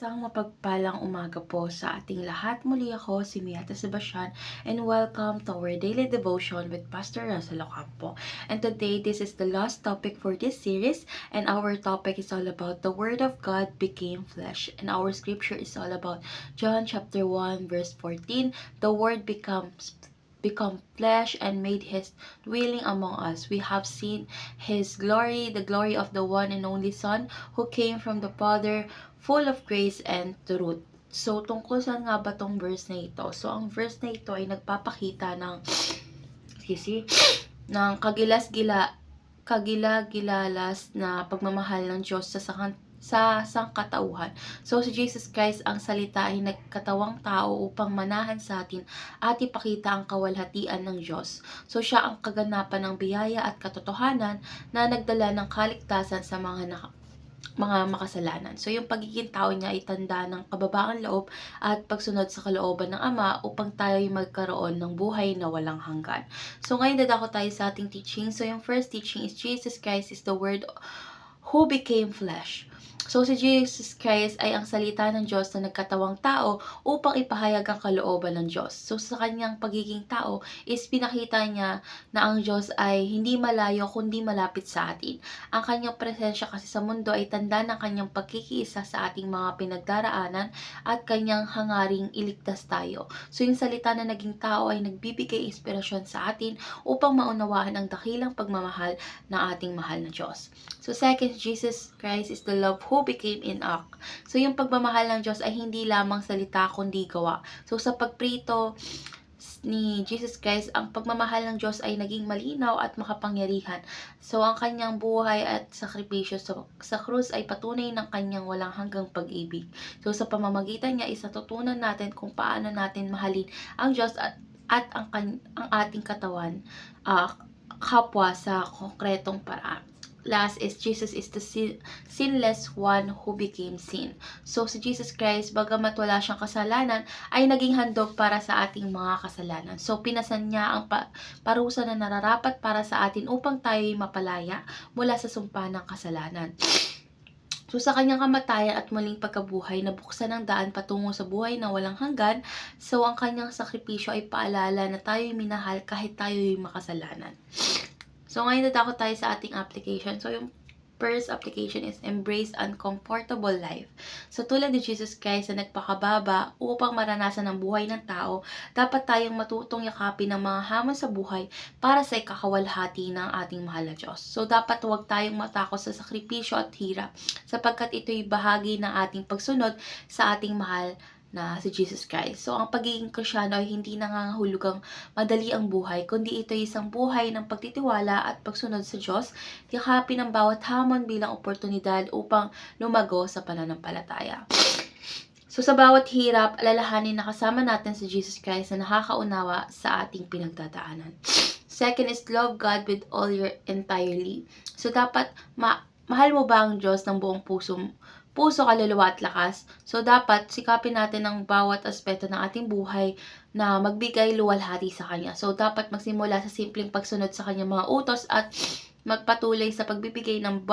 Isang mapagpalang umaga po sa ating lahat. Muli ako si Miata Sebastian and welcome to our daily devotion with Pastor Russell Ocampo. And today, this is the last topic for this series, and our topic is all about the Word of God became flesh. And our scripture is all about John chapter 1 verse 14. The Word become flesh and made his dwelling among us. We have seen his glory, the glory of the one and only Son who came from the Father, full of grace and truth. So, tungkol saan nga ba tong verse na ito? So, ang verse na ito ay nagpapakita ng, ng kagilagilalas na pagmamahal ng Diyos sa sangkatauhan. So, si Jesus Christ ang salita ay nagkatawang tao upang manahan sa atin at ipakita ang kawalhatian ng Diyos. So, siya ang kaganapan ng biyaya at katotohanan na nagdala ng kaligtasan sa mga makasalanan. So, yung pagiging tao niya ay tanda ng kababaang loob at pagsunod sa kalooban ng Ama upang tayo ay magkaroon ng buhay na walang hanggan. So, ngayon dadako tayo sa ating teaching. So, yung first teaching is Jesus Christ is the Word who became flesh. So, si Jesus Christ ay ang salita ng Diyos na nagkatawang tao upang ipahayag ang kalooban ng Diyos. So, sa kanyang pagiging tao is pinakita niya na ang Diyos ay hindi malayo kundi malapit sa atin. Ang kanyang presensya kasi sa mundo ay tanda ng kanyang pagkikiisa sa ating mga pinagdaraanan at kanyang hangaring iligtas tayo. So, yung salita na naging tao ay nagbibigay inspirasyon sa atin upang maunawaan ang dakilang pagmamahal ng ating mahal na Diyos. So, second, Jesus Christ is the love who became in act. So, yung pagmamahal ng Diyos ay hindi lamang salita kundi gawa. So, sa pagprito ni Jesus Christ, ang pagmamahal ng Diyos ay naging malinaw at makapangyarihan. So, ang kanyang buhay at sakripisyo sa krus ay patunay ng kanyang walang hanggang pag-ibig. So, sa pamamagitan niya, isatutunan natin kung paano natin mahalin ang Diyos at ang ating katawan, kapwa sa konkretong paraan. Last is Jesus is the sinless one who became sin. So, si Jesus Christ, bagamat wala siyang kasalanan, ay naging handog para sa ating mga kasalanan. So, pinasan niya ang parusa na nararapat para sa atin upang tayo'y mapalaya mula sa sumpa ng kasalanan. So, sa kanyang kamatayan at muling pagkabuhay, nabuksan ang daan patungo sa buhay na walang hanggan. So, ang kanyang sakripisyo ay paalala na tayo'y minahal kahit tayo'y makasalanan. So, ngayon dadako tayo sa ating application. So, yung first application is embrace uncomfortable life. So, tulad ni Jesus Christ na nagpakababa upang maranasan ang buhay ng tao, dapat tayong matutong yakapin ang mga hamon sa buhay para sa ikakawalhati ng ating mahal na Diyos. So, dapat huwag tayong matakot sa sakripisyo at hirap sapagkat ito'y bahagi ng ating pagsunod sa ating mahal na si Jesus Christ. So, ang pagiging Kristyano ay hindi nangangahulugang madali ang buhay, kundi ito ay isang buhay ng pagtitiwala at pagsunod sa Diyos, yakapin ang bawat hamon bilang oportunidad upang lumago sa pananampalataya. So, sa bawat hirap, alalahanin na kasama natin si Jesus Christ na nakakaunawa sa ating pinagdadaanan. Second is love God with all your entirely. So, dapat mahal mo ba ang Diyos ng buong puso, kaluluwa at lakas? So, dapat sikapin natin ang bawat aspeto ng ating buhay na magbigay luwalhati sa Kanya. So, dapat magsimula sa simpleng pagsunod sa Kanyang mga utos at magpatuloy sa pagbibigay ng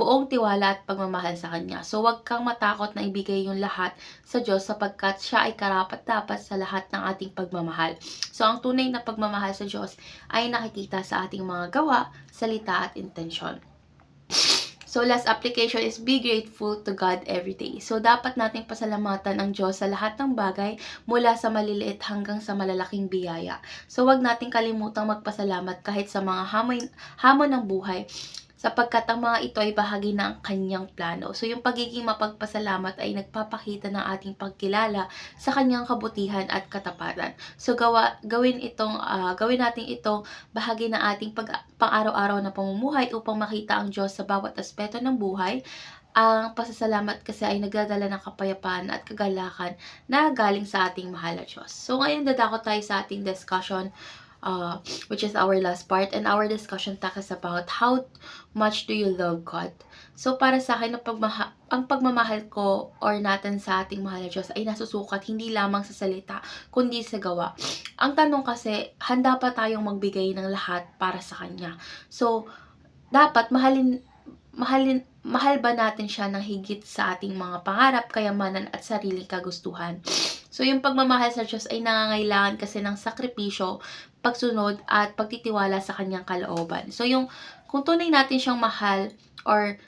buong tiwala at pagmamahal sa Kanya. So, huwag kang matakot na ibigay yung lahat sa Diyos sapagkat siya ay karapat-dapat sa lahat ng ating pagmamahal. So, ang tunay na pagmamahal sa Diyos ay nakikita sa ating mga gawa, salita at intensyon. So, last application is be grateful to God every day. So, dapat nating pasalamatan ang Diyos sa lahat ng bagay mula sa maliliit hanggang sa malalaking biyaya. So, wag nating kalimutang magpasalamat kahit sa mga hamon ng buhay sapagkat ang mga ito ay bahagi ng kanyang plano. So, yung pagiging mapagpasalamat ay nagpapakita ng ating pagkilala sa kanyang kabutihan at katapatan. So, gawin natin itong bahagi ng ating pang-araw-araw na pamumuhay upang makita ang Diyos sa bawat aspeto ng buhay. Ang pasasalamat kasi ay nagdadala ng kapayapaan at kagalakan na galing sa ating mahal na Diyos. So, ngayon dadako tayo sa ating discussion, which is our last part, and our discussion talks about how much do you love God. So, para sa akin, ang pagmamahal ko or natin sa ating mahal na Diyos ay nasusukat hindi lamang sa salita, kundi sa gawa. Ang tanong kasi, handa pa tayong magbigay ng lahat para sa Kanya. So, dapat mahalin mahal ba natin siya ng higit sa ating mga pangarap, kayamanan at sariling kagustuhan. So yung pagmamahal sa Diyos ay nangangailangan kasi ng sakripisyo, pagsunod at pagtitiwala sa kanyang kalooban. So yung kung tunay natin siyang mahal, or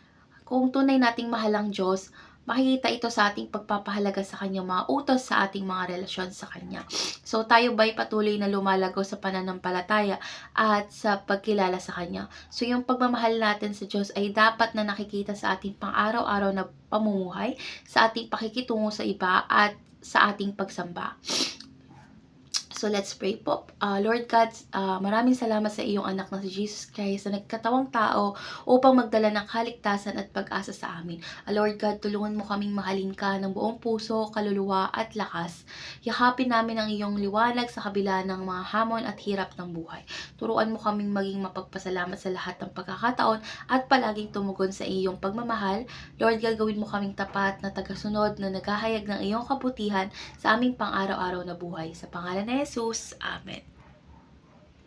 kung tunay nating mahal ang Diyos, makikita ito sa ating pagpapahalaga sa kanyang mga utos, sa ating mga relasyon sa kanya. So tayo ba'y patuloy na lumalago sa pananampalataya at sa pagkilala sa kanya. So yung pagmamahal natin sa Diyos ay dapat na nakikita sa ating pang-araw-araw na pamumuhay, sa ating pakikitungo sa iba at sa ating pagsamba. So let's pray po. Lord God, maraming salamat sa iyong anak na si Jesus Christ na nagkatawang tao upang magdala ng kaligtasan at pag-asa sa amin. Lord God, tulungan mo kaming mahalin ka ng buong puso, kaluluwa at lakas. Yakapin namin ang iyong liwanag sa kabila ng mga hamon at hirap ng buhay. Turuan mo kaming maging mapagpasalamat sa lahat ng pagkakataon at palaging tumugon sa iyong pagmamahal. Lord, gagawin mo kaming tapat na tagasunod na naghahayag ng iyong kabutihan sa aming pang-araw-araw na buhay. Sa pangalan ni Jesus, Amen.